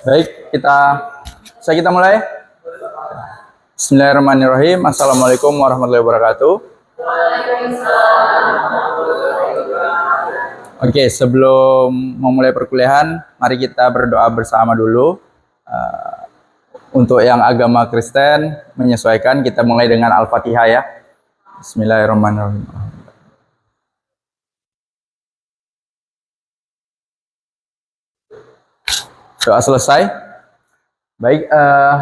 Baik, kita mulai. Bismillahirrahmanirrahim. Assalamualaikum warahmatullahi wabarakatuh. Oke, sebelum memulai perkuliahan, mari kita berdoa bersama dulu. Untuk yang agama Kristen menyesuaikan, kita mulai dengan Al-Fatihah ya. Bismillahirrahmanirrahim. Doa selesai. Baik,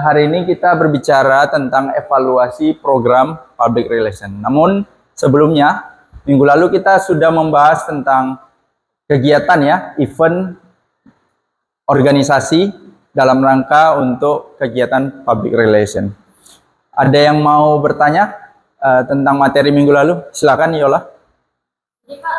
hari ini kita berbicara tentang evaluasi program public relation. Namun sebelumnya, minggu lalu kita sudah membahas tentang kegiatan ya, event organisasi dalam rangka untuk kegiatan public relation. Ada yang mau bertanya tentang materi minggu lalu? Silakan Yola. Jadi Pak,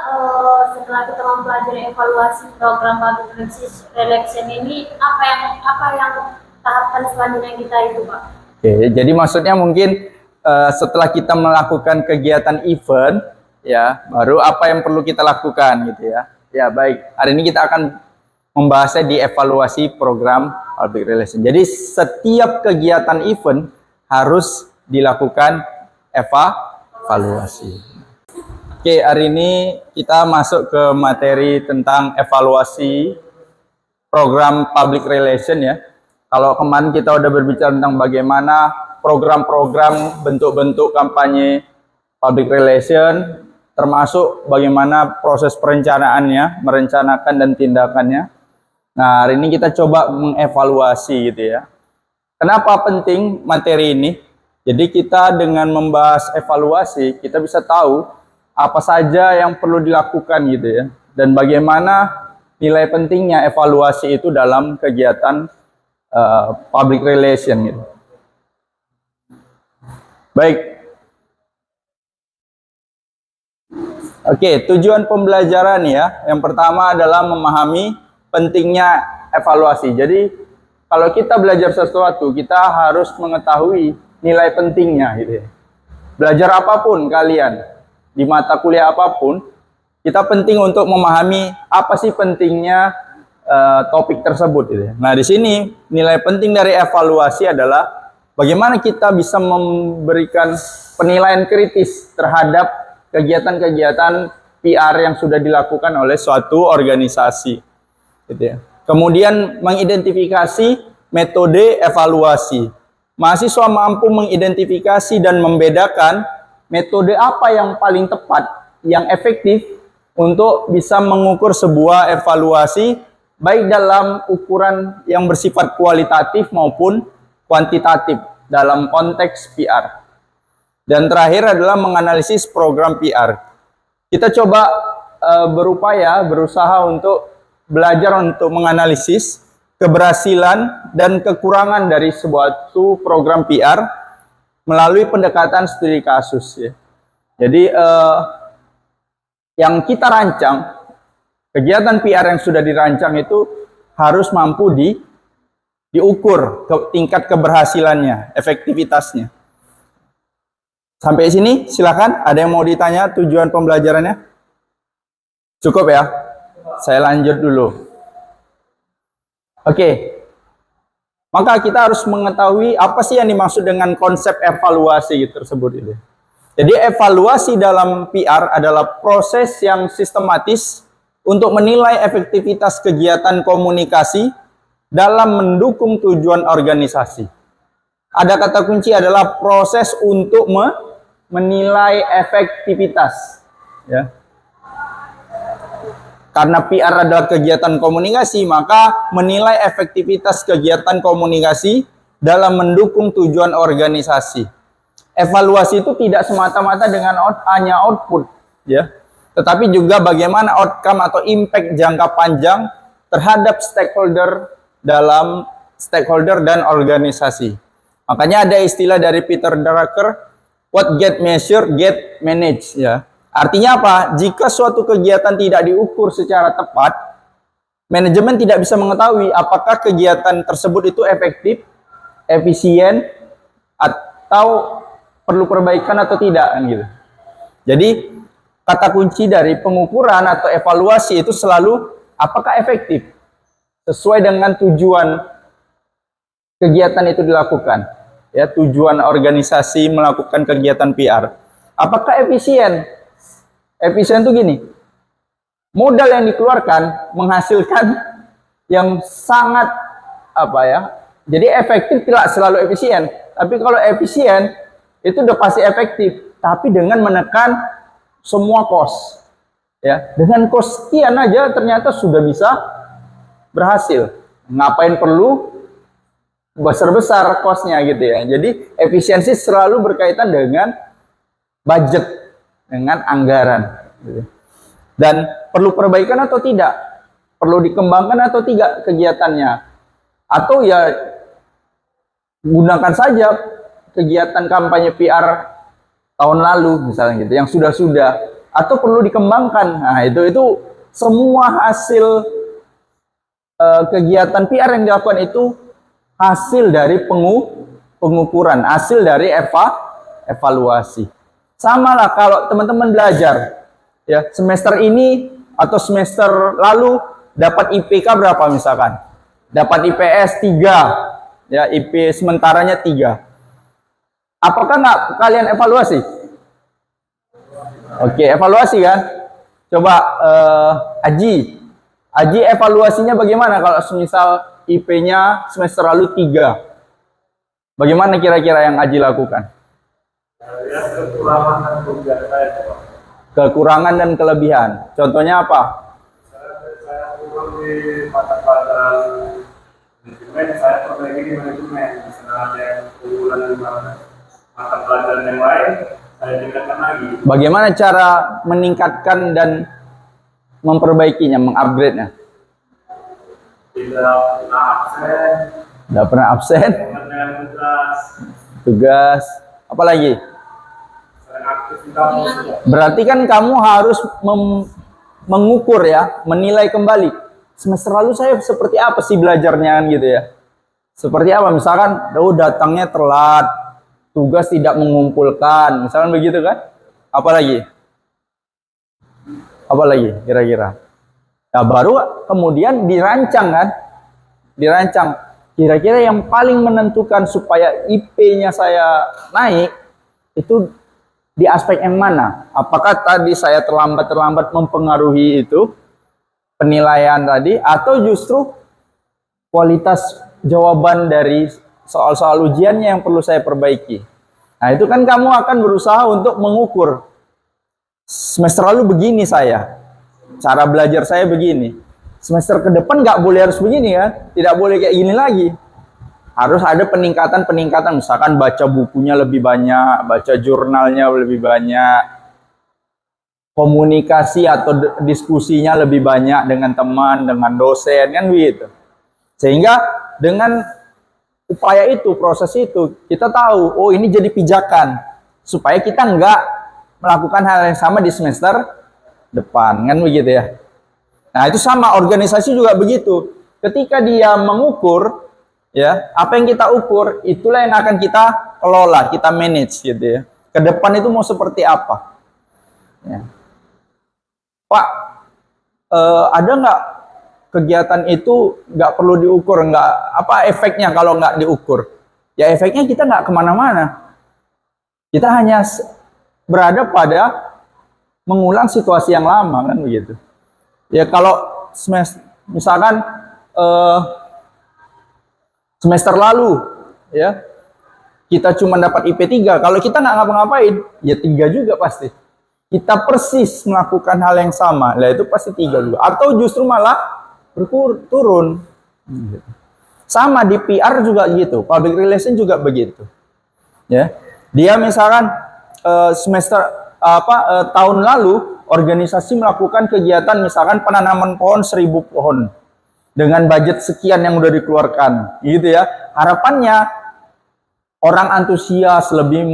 setelah kita mempelajari evaluasi program public relation ini, apa yang tahapan selanjutnya kita itu Pak? Oke, jadi maksudnya mungkin setelah kita melakukan kegiatan event, ya, baru apa yang perlu kita lakukan gitu ya. Ya baik, hari ini kita akan membahasnya di evaluasi program public relation. Jadi setiap kegiatan event harus dilakukan evaluasi. Oke, hari ini kita masuk ke materi tentang evaluasi program public relation ya. Kalau kemarin kita udah berbicara tentang bagaimana program-program bentuk-bentuk kampanye public relation, termasuk bagaimana proses perencanaannya, merencanakan dan tindakannya. Nah, hari ini kita coba mengevaluasi gitu ya. Kenapa penting materi ini? Jadi kita dengan membahas evaluasi, kita bisa tahu apa saja yang perlu dilakukan gitu ya, dan bagaimana nilai pentingnya evaluasi itu dalam kegiatan public relation gitu. Baik, oke, tujuan pembelajaran ya, yang pertama adalah memahami pentingnya evaluasi. Jadi kalau kita belajar sesuatu, kita harus mengetahui nilai pentingnya gitu ya. Belajar apapun kalian, di mata kuliah apapun, kita penting untuk memahami apa sih pentingnya topik tersebut gitu ya. Nah, di sini nilai penting dari evaluasi adalah bagaimana kita bisa memberikan penilaian kritis terhadap kegiatan-kegiatan PR yang sudah dilakukan oleh suatu organisasi gitu ya. Kemudian mengidentifikasi metode evaluasi. Mahasiswa mampu mengidentifikasi dan membedakan metode apa yang paling tepat, yang efektif untuk bisa mengukur sebuah evaluasi, baik dalam ukuran yang bersifat kualitatif maupun kuantitatif dalam konteks PR. Dan terakhir adalah menganalisis program PR. Kita coba berusaha untuk belajar untuk menganalisis keberhasilan dan kekurangan dari sebuah program PR melalui pendekatan studi kasus ya. Jadi yang kita rancang, kegiatan PR yang sudah dirancang itu harus mampu diukur tingkat keberhasilannya, efektivitasnya. Sampai sini silakan, ada yang mau ditanya tujuan pembelajarannya? Cukup ya? Saya lanjut dulu. Oke. Maka kita harus mengetahui apa sih yang dimaksud dengan konsep evaluasi tersebut itu. Jadi evaluasi dalam PR adalah proses yang sistematis untuk menilai efektivitas kegiatan komunikasi dalam mendukung tujuan organisasi. Ada kata kunci adalah proses untuk menilai efektivitas. Ya. Karena PR adalah kegiatan komunikasi, maka menilai efektivitas kegiatan komunikasi dalam mendukung tujuan organisasi. Evaluasi itu tidak semata-mata dengan hanya output, ya, tetapi juga bagaimana outcome atau impact jangka panjang terhadap stakeholder dan organisasi. Makanya ada istilah dari Peter Drucker, what get measured, get managed, ya. Artinya apa? Jika suatu kegiatan tidak diukur secara tepat, manajemen tidak bisa mengetahui apakah kegiatan tersebut itu efektif, efisien, atau perlu perbaikan atau tidak gitu. Jadi kata kunci dari pengukuran atau evaluasi itu selalu apakah efektif sesuai dengan tujuan kegiatan itu dilakukan. Ya, tujuan organisasi melakukan kegiatan PR. Apakah efisien? Efisien itu gini. Modal yang dikeluarkan menghasilkan yang sangat apa ya? Jadi efektif tidak selalu efisien. Tapi kalau efisien itu udah pasti efektif, tapi dengan menekan semua cost. Ya, dengan cost sekian aja ternyata sudah bisa berhasil. Ngapain perlu besar-besar costnya gitu ya. Jadi efisiensi selalu berkaitan dengan budget, dengan anggaran. Gitu. Dan perlu perbaikan atau tidak? Perlu dikembangkan atau tidak kegiatannya? Atau ya gunakan saja kegiatan kampanye PR tahun lalu misalnya gitu, yang sudah-sudah. Atau perlu dikembangkan. Nah, itu semua hasil kegiatan PR yang dilakukan itu hasil dari pengukuran, hasil dari evaluasi. Sama lah kalau teman-teman belajar, ya semester ini atau semester lalu dapat IPK berapa misalkan, dapat IPS 3, ya IP sementaranya 3. Apakah nggak kalian evaluasi? Oke, evaluasi kan? Coba Aji evaluasinya bagaimana kalau semisal IP-nya semester lalu 3? Bagaimana kira-kira yang Aji lakukan? Kekurangan dan kelebihan saya. Kekurangan dan kelebihan. Contohnya apa? Saya kurang di mata pelajaran manajemen, saya perbaiki di manajemen. Misalnya ada yang keunggulan di mata pelajaran yang lain, saya tingkatkan lagi. Bagaimana cara meningkatkan dan memperbaikinya, mengupgrade-nya? Tidak pernah absen, Tidak pernah absen, dengan tugas, tugas, apa lagi? sering aktif di kampus. Berarti kan kamu harus mengukur ya, menilai kembali. Semester lalu saya seperti apa sih belajarnya kan gitu ya. Seperti apa? Misalkan, datangnya telat, tugas tidak mengumpulkan, misalkan begitu kan? Apa lagi? Apa lagi kira-kira? Nah, baru kemudian dirancang kan? Dirancang. Kira-kira yang paling menentukan supaya IP-nya saya naik itu di aspek yang mana? Apakah tadi saya terlambat mempengaruhi itu penilaian tadi, atau justru kualitas jawaban dari soal-soal ujiannya yang perlu saya perbaiki? Nah, itu kan kamu akan berusaha untuk mengukur. Semester lalu begini saya, cara belajar saya begini. Semester ke depan nggak boleh harus begini kan? Tidak boleh kayak gini lagi. Harus ada peningkatan, misalkan baca bukunya lebih banyak, baca jurnalnya lebih banyak, komunikasi atau diskusinya lebih banyak dengan teman, dengan dosen, kan begitu. Sehingga dengan upaya itu, proses itu, kita tahu, oh ini jadi pijakan, supaya kita nggak melakukan hal yang sama di semester depan, kan begitu ya. Nah itu sama, organisasi juga begitu. Ketika dia mengukur, ya apa yang kita ukur itulah yang akan kita kelola, kita manage gitu ya. Ke depan itu mau seperti apa? Ya. Pak, ada nggak kegiatan itu nggak perlu diukur, nggak apa efeknya kalau nggak diukur? Ya efeknya kita nggak kemana-mana. Kita hanya berada pada mengulang situasi yang lama kan begitu. Ya kalau misalkan semester lalu ya kita cuma dapat IP 3, kalau kita nggak ngapa-ngapain ya 3 juga pasti. Kita persis melakukan hal yang sama, lah itu pasti 3 juga. Atau justru malah turun. Sama di PR juga gitu, public relation juga begitu. Ya, dia misalkan tahun lalu organisasi melakukan kegiatan misalkan penanaman pohon 1000 pohon dengan budget sekian yang udah dikeluarkan, gitu ya. Harapannya orang antusias, lebih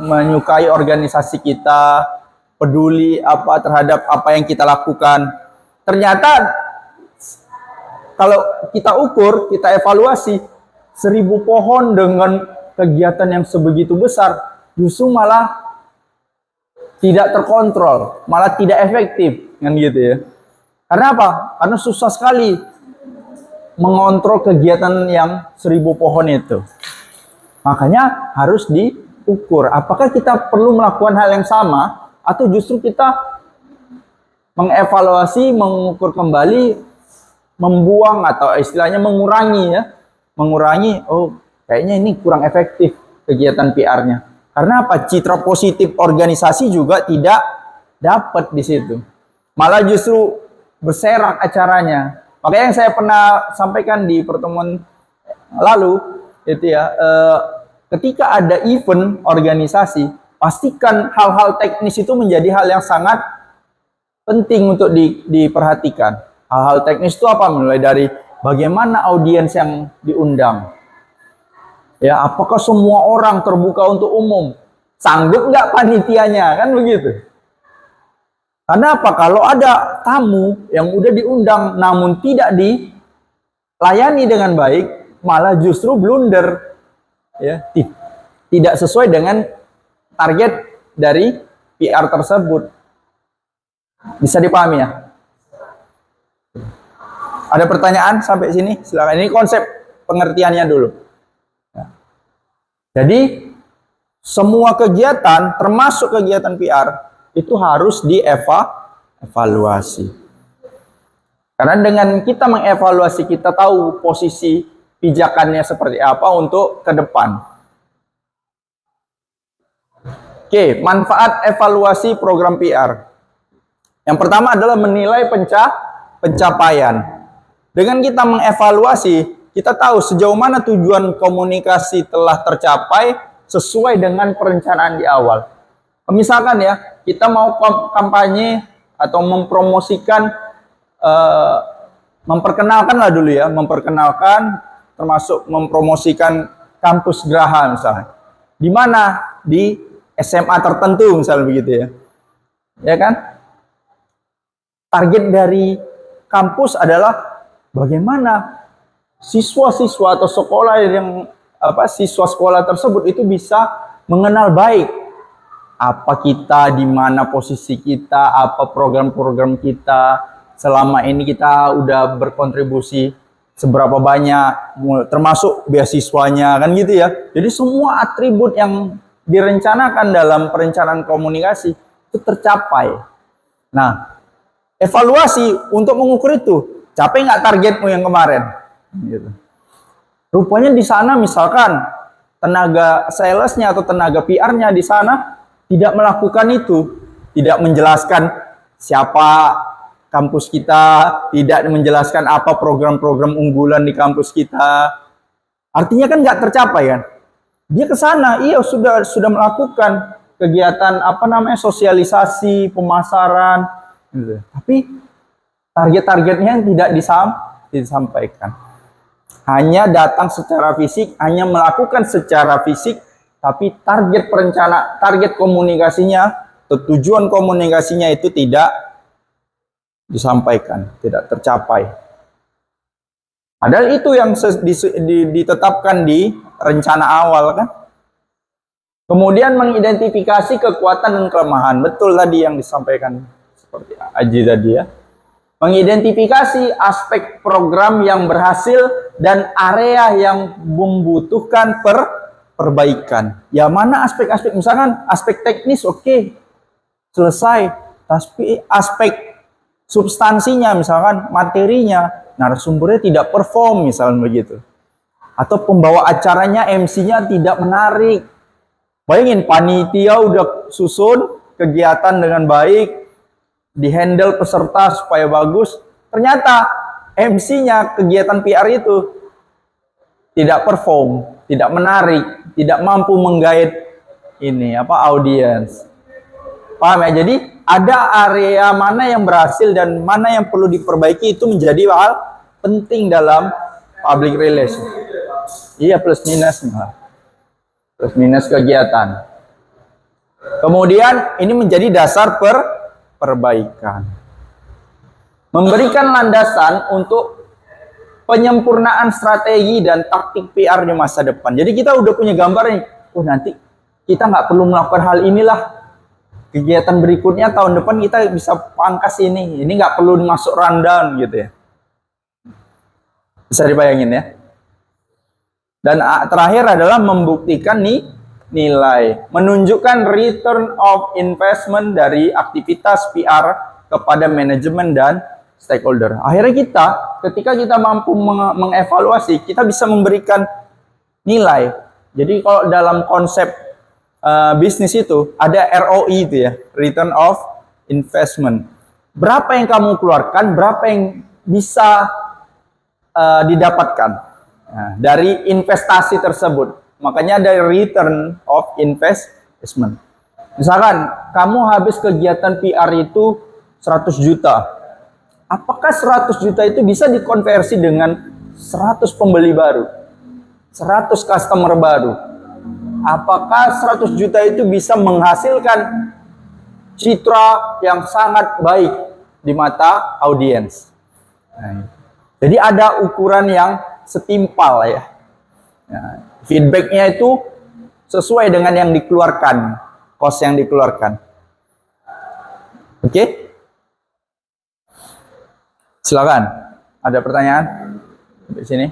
menyukai organisasi kita, peduli terhadap apa yang kita lakukan. Ternyata kalau kita ukur, kita evaluasi 1000 pohon dengan kegiatan yang sebegitu besar, justru malah tidak terkontrol, malah tidak efektif, kan gitu ya. Karena apa? Karena susah sekali mengontrol kegiatan yang 1000 pohon itu. Makanya harus diukur. Apakah kita perlu melakukan hal yang sama atau justru kita mengevaluasi, mengukur kembali, membuang atau istilahnya mengurangi ya. Mengurangi, oh kayaknya ini kurang efektif kegiatan PR-nya. Karena apa? Citra positif organisasi juga tidak dapat di situ. Malah justru berserak acaranya. Makanya yang saya pernah sampaikan di pertemuan lalu itu ya, ketika ada event organisasi, pastikan hal-hal teknis itu menjadi hal yang sangat penting untuk diperhatikan. Hal-hal teknis itu apa? Mulai dari bagaimana audiens yang diundang. Ya, apakah semua orang terbuka untuk umum? Sanggup nggak panitianya? Kan begitu. Karena apa? Kalau ada tamu yang udah diundang namun tidak dilayani dengan baik, malah justru blunder. Ya, tidak sesuai dengan target dari PR tersebut. Bisa dipahami ya? Ada pertanyaan sampai sini? Silakan. Ini konsep pengertiannya dulu. Ya. Jadi semua kegiatan, termasuk kegiatan PR, itu harus dievaluasi. Karena dengan kita mengevaluasi, kita tahu posisi pijakannya seperti apa untuk ke depan. Oke, manfaat evaluasi program PR. Yang pertama adalah menilai pencapaian. Dengan kita mengevaluasi, kita tahu sejauh mana tujuan komunikasi telah tercapai sesuai dengan perencanaan di awal. Misalkan ya, kita mau kampanye atau mempromosikan, memperkenalkan lah dulu ya, memperkenalkan termasuk mempromosikan kampus Graha misalnya. Di mana? Di SMA tertentu misalnya begitu ya. Ya kan? Target dari kampus adalah bagaimana siswa-siswa atau sekolah yang siswa sekolah tersebut itu bisa mengenal baik apa kita, di mana posisi kita, apa program-program kita, selama ini kita udah berkontribusi seberapa banyak, termasuk beasiswanya kan gitu ya. Jadi semua atribut yang direncanakan dalam perencanaan komunikasi itu tercapai. Nah, evaluasi untuk mengukur itu, capai nggak targetmu yang kemarin? Gitu. Rupanya di sana misalkan tenaga salesnya atau tenaga PR-nya di sana tidak melakukan itu, tidak menjelaskan siapa kampus kita, tidak menjelaskan apa program-program unggulan di kampus kita. Artinya kan nggak tercapai kan? Dia ke sana, iya sudah melakukan kegiatan sosialisasi, pemasaran, gitu. Tapi target-targetnya yang tidak disampaikan. Hanya datang secara fisik, hanya melakukan secara fisik, tapi target komunikasinya, tujuan komunikasinya itu tidak disampaikan, tidak tercapai. Padahal itu yang ditetapkan di rencana awal kan. Kemudian mengidentifikasi kekuatan dan kelemahan. Betul tadi yang disampaikan seperti Aji tadi ya. Mengidentifikasi aspek program yang berhasil dan area yang membutuhkan perbaikan. Ya mana aspek-aspek, misalkan aspek teknis oke, selesai. Tapi aspek substansinya, misalkan materinya, narasumbernya tidak perform misalnya begitu. Atau pembawa acaranya, MC-nya tidak menarik. Bayangin panitia udah susun kegiatan dengan baik, dihandle peserta supaya bagus, ternyata MC-nya kegiatan PR itu tidak perform, tidak menarik, tidak mampu menggait audiens. Paham ya? Jadi ada area mana yang berhasil dan mana yang perlu diperbaiki, itu menjadi hal penting dalam public relation. Iya, plus minus kegiatan. Kemudian ini menjadi dasar perbaikan. Memberikan landasan untuk penyempurnaan strategi dan taktik PR di masa depan. Jadi kita udah punya gambar nih, nanti kita nggak perlu melakukan hal inilah. Kegiatan berikutnya tahun depan kita bisa pangkas ini nggak perlu masuk rundown gitu ya. Bisa dibayangin ya. Dan terakhir adalah membuktikan nilai, menunjukkan return of investment dari aktivitas PR kepada manajemen dan stakeholder. Akhirnya ketika kita mampu mengevaluasi, kita bisa memberikan nilai. Jadi kalau dalam konsep bisnis itu ada ROI itu ya, return of investment. Berapa yang kamu keluarkan, berapa yang bisa didapatkan dari investasi tersebut. Makanya ada return of investment. Misalkan kamu habis kegiatan PR itu 100 juta. Apakah 100 juta itu bisa dikonversi dengan 100 pembeli baru? 100 customer baru? Apakah 100 juta itu bisa menghasilkan citra yang sangat baik di mata audiens? Nah, jadi ada ukuran yang setimpal ya. Feedbacknya itu sesuai dengan yang dikeluarkan, cost yang dikeluarkan. Oke? Silakan. Ada pertanyaan di sini?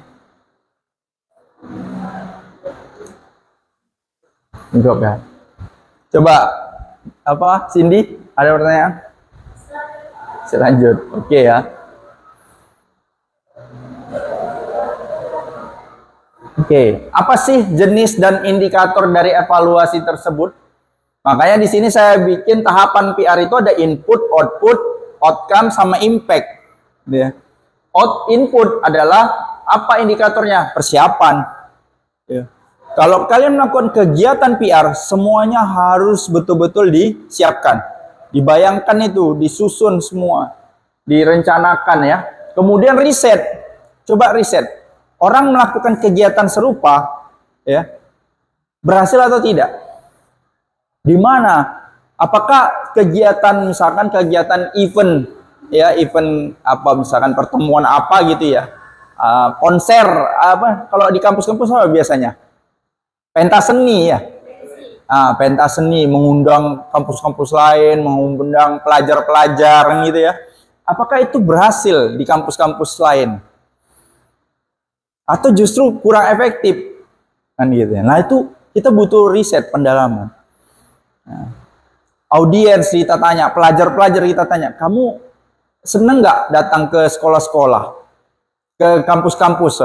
Jawab ya. Coba apa, Cindy? Ada pertanyaan? Selanjut. Oke ya. Oke, apa sih jenis dan indikator dari evaluasi tersebut? Makanya di sini saya bikin tahapan PR itu ada input, output, outcome, sama impact. Ya. Input adalah apa indikatornya? Persiapan. Ya. Kalau kalian melakukan kegiatan PR, semuanya harus betul-betul disiapkan. Dibayangkan itu, disusun semua, direncanakan ya. Kemudian riset. Coba riset. Orang melakukan kegiatan serupa, ya, berhasil atau tidak? Di mana? Apakah kegiatan, misalkan kegiatan event, ya, event apa, misalkan pertemuan apa gitu ya, konser apa? Kalau di kampus-kampus apa biasanya? Pentas seni ya. Pentas seni, mengundang kampus-kampus lain, mengundang pelajar-pelajar gitu ya. Apakah itu berhasil di kampus-kampus lain? Atau justru kurang efektif kan gitu ya. Nah itu kita butuh riset, pendalaman. Nah, audiens kita tanya, pelajar-pelajar kita tanya, kamu seneng nggak datang ke sekolah-sekolah, ke kampus-kampus,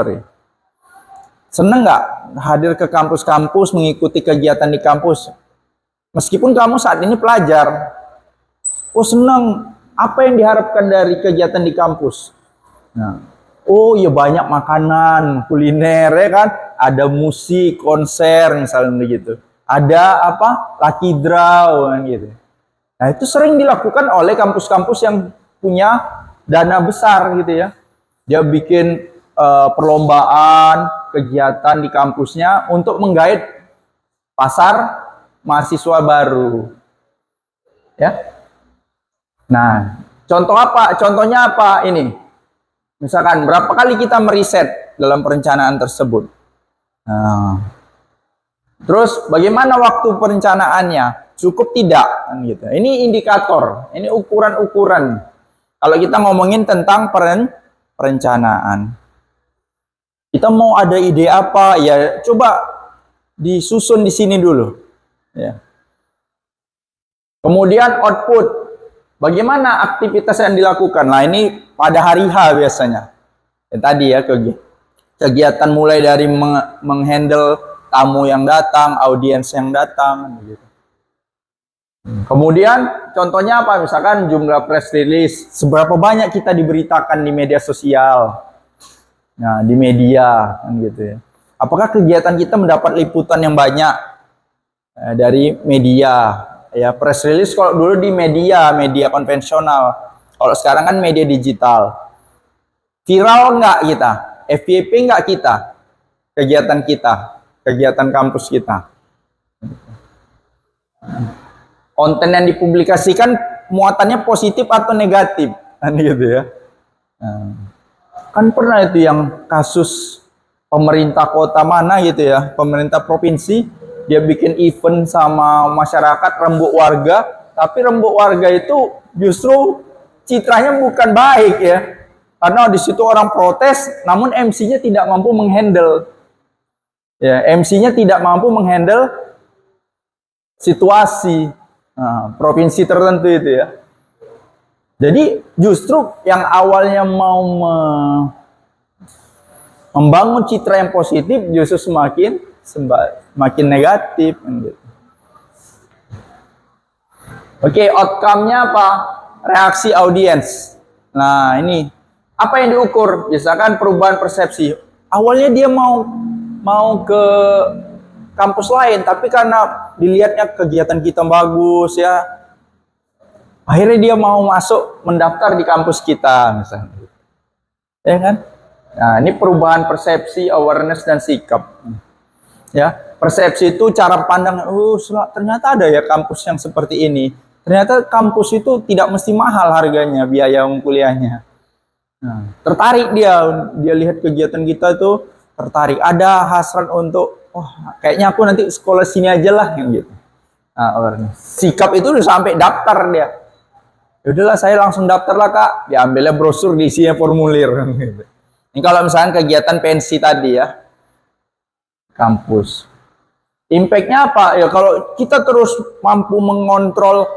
seneng nggak hadir ke kampus-kampus, mengikuti kegiatan di kampus, meskipun kamu saat ini pelajar? Oh seneng. Apa yang diharapkan dari kegiatan di kampus? Nah, oh ya banyak makanan, kuliner ya kan, ada musik, konser misalnya begitu. Ada apa? Lucky draw kan gitu. Nah, itu sering dilakukan oleh kampus-kampus yang punya dana besar gitu ya. Dia bikin perlombaan, kegiatan di kampusnya untuk menggait pasar mahasiswa baru. Ya. Nah, contohnya apa ini? Misalkan berapa kali kita meriset dalam perencanaan tersebut. Nah, terus bagaimana waktu perencanaannya? Cukup tidak? Kan gitu. Ini indikator, ini ukuran-ukuran. Kalau kita ngomongin tentang perencanaan. Kita mau ada ide apa? Ya coba disusun di sini dulu. Ya. Kemudian output. Bagaimana aktivitas yang dilakukan? Nah ini pada hari H biasanya. Tadi ya, kegiatan mulai dari menghandle tamu yang datang, audiens yang datang. Gitu. Kemudian contohnya apa? Misalkan jumlah press release. Seberapa banyak kita diberitakan di media sosial. Nah di media. Kan gitu ya. Apakah kegiatan kita mendapat liputan yang banyak dari media? Ya, press release kalau dulu di media konvensional. Kalau sekarang kan media digital. Viral nggak kita? FYP nggak kita? Kegiatan kampus kita. Konten yang dipublikasikan muatannya positif atau negatif? Kan gitu ya. Kan pernah itu yang kasus pemerintah kota mana gitu ya, pemerintah provinsi. Dia bikin event sama masyarakat, rembuk warga, tapi rembuk warga itu justru citranya bukan baik ya. Karena di situ orang protes, namun MC-nya tidak mampu menghandle. Ya, MC-nya tidak mampu menghandle situasi provinsi tertentu itu ya. Jadi justru yang awalnya mau membangun citra yang positif justru semakin negatif. Gitu. Oke, outcome-nya apa? Reaksi audiens. Nah, ini apa yang diukur? Biasakan perubahan persepsi. Awalnya dia mau ke kampus lain, tapi karena dilihatnya kegiatan kita bagus ya, akhirnya dia mau masuk mendaftar di kampus kita misalnya. Ya kan? Nah, ini perubahan persepsi, awareness dan sikap. Ya, persepsi itu cara pandang, ternyata ada ya kampus yang seperti ini. Ternyata kampus itu tidak mesti mahal harganya, biaya kuliahnya. Nah, tertarik dia lihat kegiatan kita tuh tertarik, ada hasrat untuk kayaknya aku nanti sekolah sini aja lah gitu. Nah, sikap itu udah sampai daftar dia. Yaudahlah saya langsung daftar lah kak, diambilnya brosur diisinya formulir gitu. Ini kalau misalnya kegiatan pensi tadi ya, kampus. Impactnya apa? Ya kalau kita terus mampu mengontrol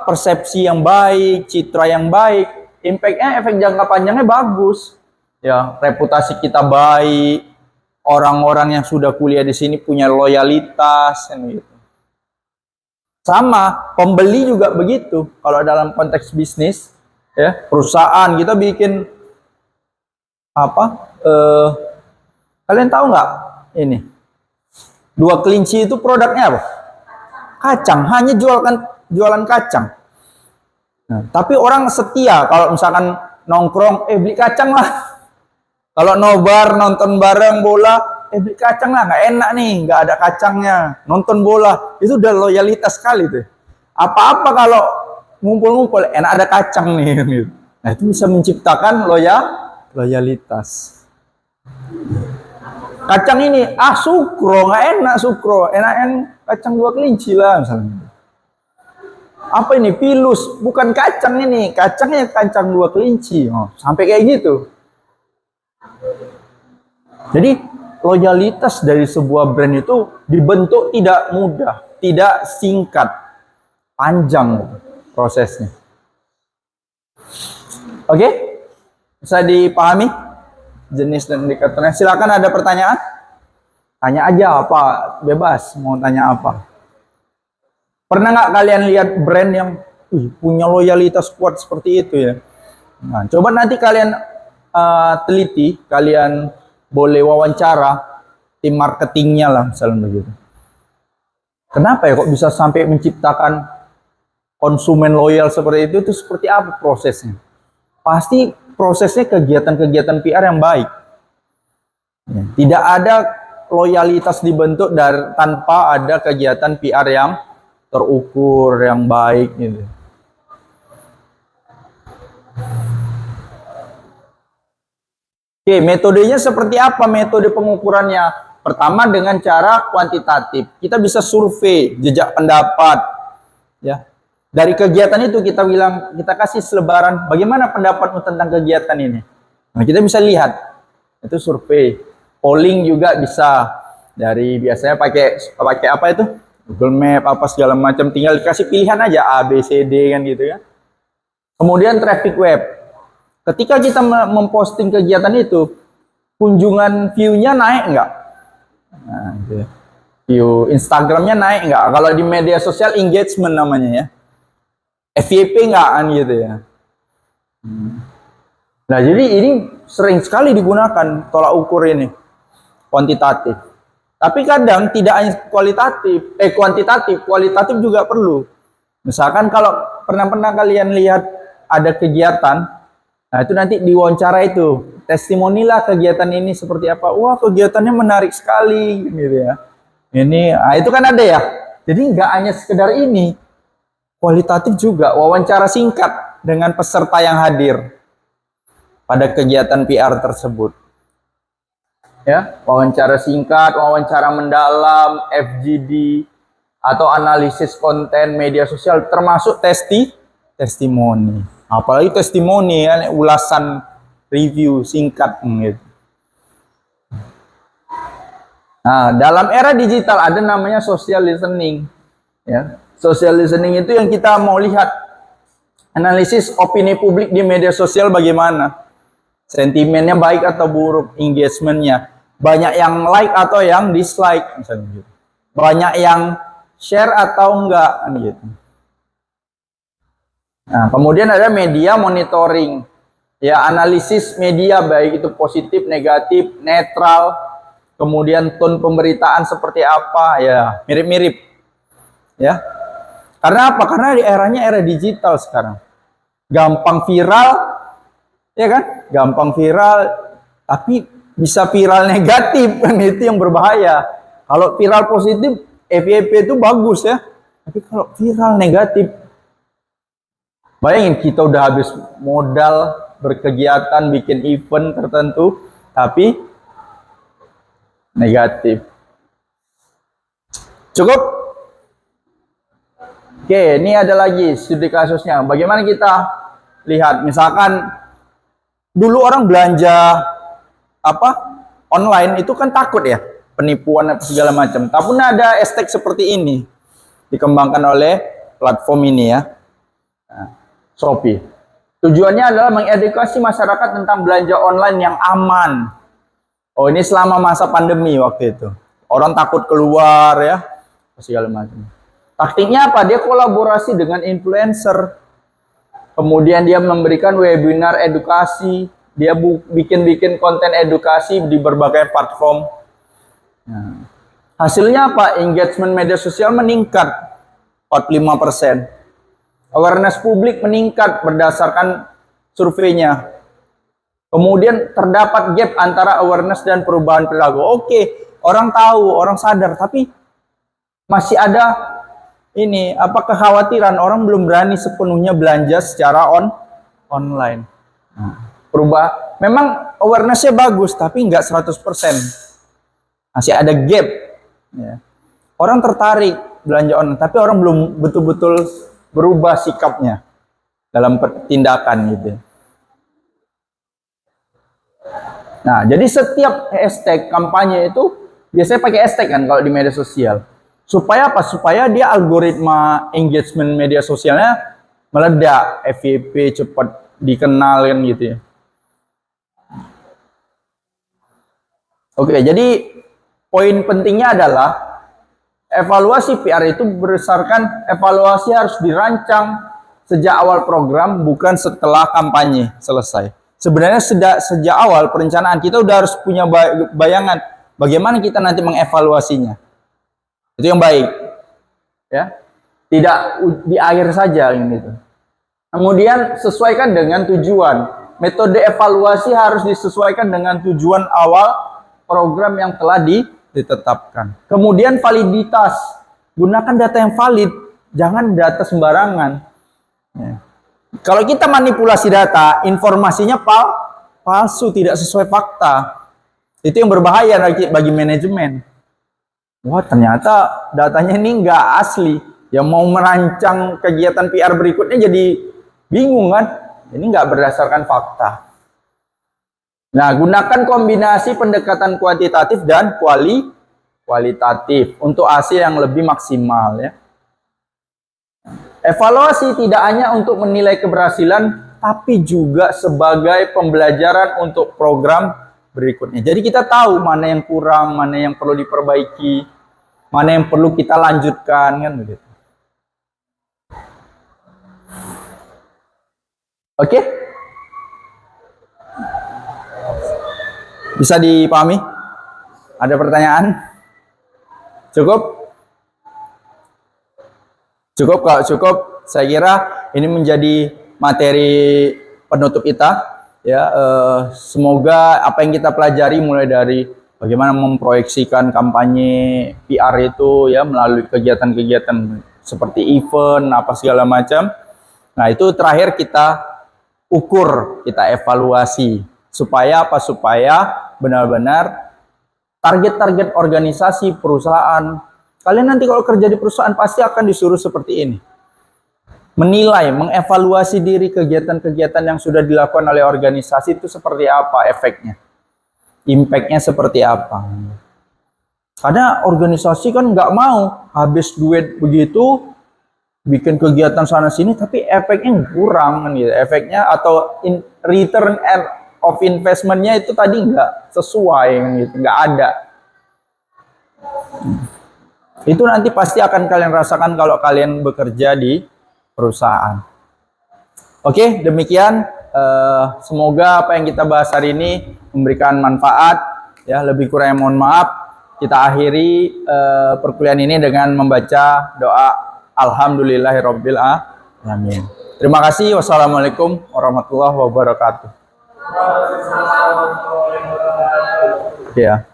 persepsi yang baik, citra yang baik, impactnya efek jangka panjangnya bagus. Ya, reputasi kita baik, orang-orang yang sudah kuliah di sini punya loyalitas, gitu. Sama, pembeli juga begitu. Kalau dalam konteks bisnis, ya, perusahaan kita bikin kalian tahu nggak ini? Dua Kelinci itu produknya apa? Kacang, hanya jualan kacang. Nah, tapi orang setia kalau misalkan nongkrong, beli kacang lah. Kalau nobar, nonton bareng bola, beli kacang lah, nggak enak nih, nggak ada kacangnya. Nonton bola, itu udah loyalitas sekali tuh. Apa-apa kalau ngumpul-ngumpul, enak ada kacang nih. Nah, itu bisa menciptakan loyalitas. Kacang ini, sukro, nggak enak sukro, enak kacang Dua Kelinci lah misalnya. Apa ini? Pilus, bukan kacang ini, kacangnya kacang Dua Kelinci. Sampai kayak gitu. Jadi loyalitas dari sebuah brand itu dibentuk tidak mudah, tidak singkat, panjang prosesnya. Oke? Bisa dipahami jenis dan indikatornya? Silakan, ada pertanyaan? Tanya aja apa, bebas mau tanya apa. Pernah nggak kalian lihat brand yang punya loyalitas kuat seperti itu ya? Nah, coba nanti kalian teliti, kalian boleh wawancara tim marketingnya lah misalnya begitu. Kenapa ya kok bisa sampai menciptakan konsumen loyal seperti itu seperti apa prosesnya? Pasti prosesnya kegiatan-kegiatan PR yang baik. Ya, tidak ada loyalitas dibentuk tanpa ada kegiatan PR yang terukur, yang baik gitu. Oke, metodenya seperti apa? Metode pengukurannya. Pertama dengan cara kuantitatif. Kita bisa survei jejak pendapat. Ya. Dari kegiatan itu kita kasih selebaran bagaimana pendapatmu tentang kegiatan ini. Nah, kita bisa lihat. Itu survei. Polling juga bisa. Dari biasanya pakai apa itu? Google Map apa segala macam, tinggal dikasih pilihan aja A, B, C, D kan gitu ya. Kemudian traffic web. Ketika kita memposting kegiatan itu, kunjungan view-nya naik enggak? Nah, gitu ya. View Instagramnya naik enggak? Kalau di media sosial engagement namanya ya. FYP enggak kan gitu ya. Nah, jadi ini sering sekali digunakan tolak ukur ini. Kuantitatif. Tapi kadang tidak hanya kuantitatif, kualitatif juga perlu. Misalkan kalau pernah kalian lihat ada kegiatan, nah itu nanti diwawancara itu, testimoni lah kegiatan ini seperti apa. Wah, kegiatannya menarik sekali gitu ya. Ini, itu kan ada ya. Jadi nggak hanya sekedar ini, kualitatif juga, wawancara singkat dengan peserta yang hadir pada kegiatan PR tersebut. Ya, wawancara singkat, wawancara mendalam, FGD, atau analisis konten media sosial, termasuk testimoni. Apalagi testimoni ya, ulasan review singkat gitu. Nah, dalam era digital ada namanya social listening. Ya, social listening itu yang kita mau lihat analisis opini publik di media sosial bagaimana, sentimennya baik atau buruk, engagementnya, banyak yang like atau yang dislike, misalnya gitu. Banyak yang share atau enggak, gitu. Nah, kemudian ada media monitoring, ya analisis media baik itu positif, negatif, netral, kemudian tone pemberitaan seperti apa, ya mirip-mirip, ya. Karena apa? Karena di eranya era digital sekarang, gampang viral, ya kan? Gampang viral, tapi bisa viral negatif, kan itu yang berbahaya. Kalau viral positif, FYP itu bagus ya, tapi kalau viral negatif, bayangin kita udah habis modal berkegiatan bikin event tertentu, tapi negatif. Cukup? Oke, ini ada lagi studi kasusnya. Bagaimana kita lihat, misalkan dulu orang belanja online itu kan takut ya, penipuan atau segala macam. Tapi ada hashtag seperti ini dikembangkan oleh platform ini ya, Shopee. Tujuannya adalah mengedukasi masyarakat tentang belanja online yang aman. Oh, ini selama masa pandemi waktu itu. Orang takut keluar ya, segala macam. Taktiknya apa? Dia kolaborasi dengan influencer. Kemudian dia memberikan webinar edukasi. Dia bikin konten edukasi di berbagai platform. Nah, hasilnya apa? Engagement media sosial meningkat 45%. Awareness publik meningkat berdasarkan surveinya. Kemudian terdapat gap antara awareness dan perubahan perilaku. Oke, orang tahu, orang sadar, tapi masih ada ini kekhawatiran, orang belum berani sepenuhnya belanja secara online. Memang awareness-nya bagus, tapi nggak 100%. Masih ada gap. Ya. Orang tertarik belanja online, tapi orang belum betul-betul berubah sikapnya dalam tindakan gitu. Nah, jadi setiap hashtag kampanye itu biasanya pakai hashtag kan kalau di media sosial. Supaya apa? Supaya dia algoritma engagement media sosialnya meledak, FYP cepat dikenal kan gitu ya. Oke, jadi poin pentingnya adalah evaluasi PR itu berdasarkan evaluasi harus dirancang sejak awal program, bukan setelah kampanye selesai. Sebenarnya sejak awal perencanaan kita udah harus punya bayangan bagaimana kita nanti mengevaluasinya. Itu yang baik, ya. Tidak di akhir saja gitu. Kemudian sesuaikan dengan tujuan. Metode evaluasi harus disesuaikan dengan tujuan awal program yang telah ditetapkan. Kemudian validitas, gunakan data yang valid, jangan data sembarangan. Ya. Kalau kita manipulasi data, informasinya palsu, tidak sesuai fakta. Itu yang berbahaya bagi manajemen. Wah, ternyata datanya ini nggak asli. Yang mau merancang kegiatan PR berikutnya jadi bingung kan? Ini nggak berdasarkan fakta. Nah, gunakan kombinasi pendekatan kuantitatif dan kualitatif untuk hasil yang lebih maksimal ya. Evaluasi tidak hanya untuk menilai keberhasilan, tapi juga sebagai pembelajaran untuk program berikutnya. Jadi kita tahu mana yang kurang, mana yang perlu diperbaiki, mana yang perlu kita lanjutkan kan begitu. Oke? Bisa dipahami? Ada pertanyaan? Cukup? Cukup, kalau cukup, saya kira ini menjadi materi penutup kita. Ya, semoga apa yang kita pelajari mulai dari bagaimana memproyeksikan kampanye PR itu ya melalui kegiatan-kegiatan seperti event apa segala macam. Nah, itu terakhir kita ukur, kita evaluasi supaya apa? Supaya benar-benar target-target organisasi perusahaan. Kalian nanti kalau kerja di perusahaan pasti akan disuruh seperti ini. menilai, mengevaluasi diri kegiatan-kegiatan yang sudah dilakukan oleh organisasi itu seperti apa efeknya, impactnya seperti apa. Karena organisasi kan nggak mau habis duit begitu, bikin kegiatan sana sini, tapi efeknya kurang kan gitu. Efeknya atau return of investmentnya itu tadi nggak sesuai kan gitu, nggak ada. Itu nanti pasti akan kalian rasakan kalau kalian bekerja di perusahaan. Oke, demikian. Semoga apa yang kita bahas hari ini memberikan manfaat. Ya, lebih kurang mohon maaf. Kita akhiri perkuliahan ini dengan membaca doa Alhamdulillahirabbil alamin. Terima kasih. Wassalamualaikum warahmatullahi wabarakatuh. Ya.